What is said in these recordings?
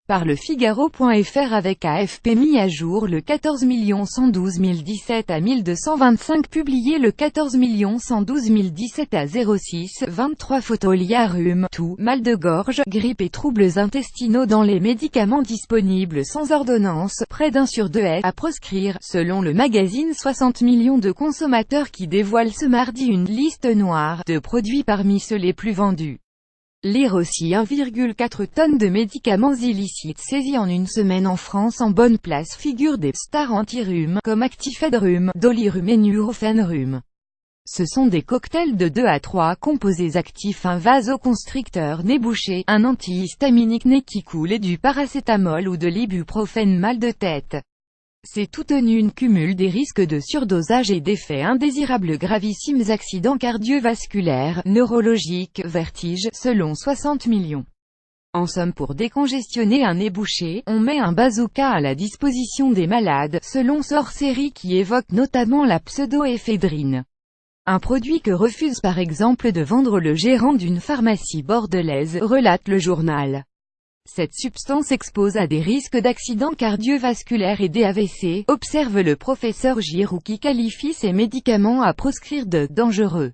par le Figaro.fr avec AFP mis à jour le 14 112 017 à 1225 publié le 14 112 017 à 06 23 photos liées à rhume, toux, mal de gorge, grippe et troubles intestinaux dans les médicaments disponibles sans ordonnance, près d'1 sur 2 est à proscrire, selon le magazine 60 millions de consommateurs qui dévoile ce mardi une liste noire de produits parmi ceux les plus vendus. Lire aussi 1,4 tonnes de médicaments illicites saisis en une semaine en France. En bonne place figurent des stars anti-rhume, comme Actifed-Rhume, Dolirum et Nurofen-Rhume. Ce sont des cocktails de 2 à 3 composés actifs, un vasoconstricteur nez bouché, un antihistaminique nez qui coule et du paracétamol ou de l'ibuprofène mal de tête. C'est tout un cumul des risques de surdosage et d'effets indésirables gravissimes, accidents cardiovasculaires, neurologiques, vertiges, selon 60 millions. En somme, pour décongestionner un nez bouché, on met un bazooka à la disposition des malades, selon Sorcery qui évoque notamment la pseudoéphédrine. Un produit que refuse par exemple de vendre le gérant d'une pharmacie bordelaise, relate le journal. Cette substance expose à des risques d'accidents cardiovasculaires et des AVC, observe le professeur Giroux qui qualifie ces médicaments à proscrire de « dangereux ».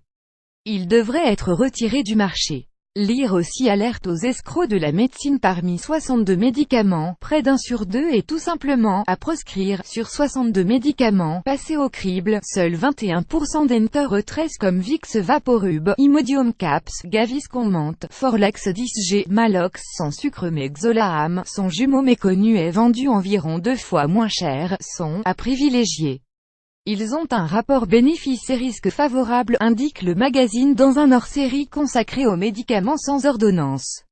Ils devraient être retirés du marché. Lire aussi alerte aux escrocs de la médecine parmi 62 médicaments, près d'1 sur 2 est tout simplement à proscrire. Sur 62 médicaments passés au crible, seuls 21% d'Enter-E13 comme Vicks Vaporub, Imodium Caps, Gaviscon Menthe, Forlex 10G, Malox sans sucre mais Xolaam, son jumeau méconnu est vendu environ 2 fois moins cher, sont à privilégier. Ils ont un rapport bénéfice et risque favorable, indique le magazine dans un hors-série consacré aux médicaments sans ordonnance.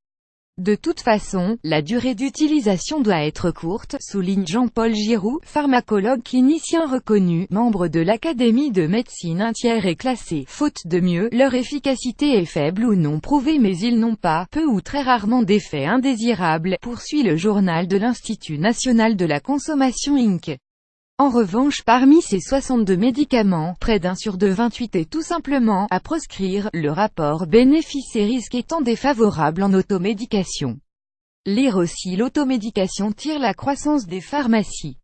De toute façon, la durée d'utilisation doit être courte, souligne Jean-Paul Giroux, pharmacologue clinicien reconnu, membre de l'Académie de médecine. Un tiers est classé, faute de mieux, leur efficacité est faible ou non prouvée mais ils n'ont pas, peu ou très rarement d'effets indésirables, poursuit le journal de l'Institut national de la consommation Inc. En revanche, parmi ces 62 médicaments, près d'1 sur 2 28 est tout simplement à proscrire, le rapport bénéfice et risque étant défavorable en automédication. Lire aussi l'automédication tire la croissance des pharmacies.